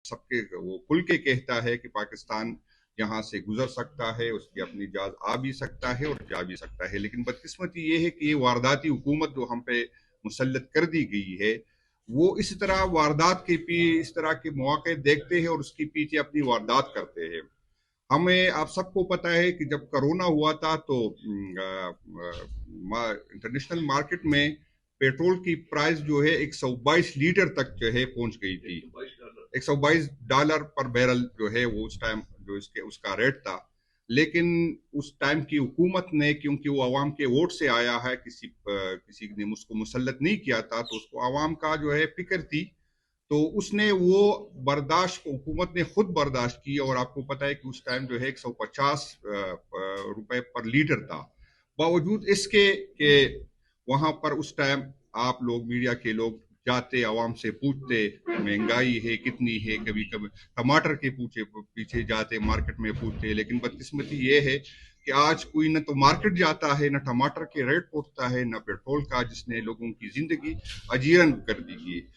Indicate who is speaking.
Speaker 1: سب کے وہ کھل کے کہتا ہے کہ پاکستان یہاں سے گزر سکتا ہے، اس کی اپنی جہاز آ بھی سکتا ہے اور جا بھی سکتا ہے، لیکن بدقسمتی یہ ہے کہ یہ وارداتی حکومت جو ہم پہ مسلط کر دی گئی ہے، وہ اس طرح واردات کے اس طرح کے مواقع دیکھتے ہیں اور اس کے پیچھے اپنی واردات کرتے ہیں۔ ہمیں آپ سب کو پتہ ہے کہ جب کرونا ہوا تھا تو انٹرنیشنل مارکیٹ میں پیٹرول کی پرائز جو ہے 122 لیٹر تک جو ہے پہنچ گئی تھی، $122 پر بیرل جو ہے وہ اس ٹائم جو اس کا ریٹ تھا، لیکن اس ٹائم کی حکومت نے، کیونکہ وہ عوام کے ووٹ سے آیا ہے، کسی نے اس کو مسلط نہیں کیا تھا، تو اس کو عوام کا جو ہے فکر تھی، تو اس نے وہ برداشت، حکومت نے خود برداشت کی، اور آپ کو پتہ ہے کہ اس ٹائم جو ہے 150 روپے پر لیٹر تھا، باوجود اس کے کہ وہاں پر اس ٹائم آپ لوگ، میڈیا کے لوگ جاتے، عوام سے پوچھتے مہنگائی ہے کتنی ہے، کبھی کبھی ٹماٹر کے پیچھے جاتے، مارکیٹ میں پوچھتے، لیکن بدقسمتی یہ ہے کہ آج کوئی نہ تو مارکیٹ جاتا ہے، نہ ٹماٹر کے ریٹ پوچھتا ہے، نہ پیٹرول کا، جس نے لوگوں کی زندگی اجیرن کر دی ہے۔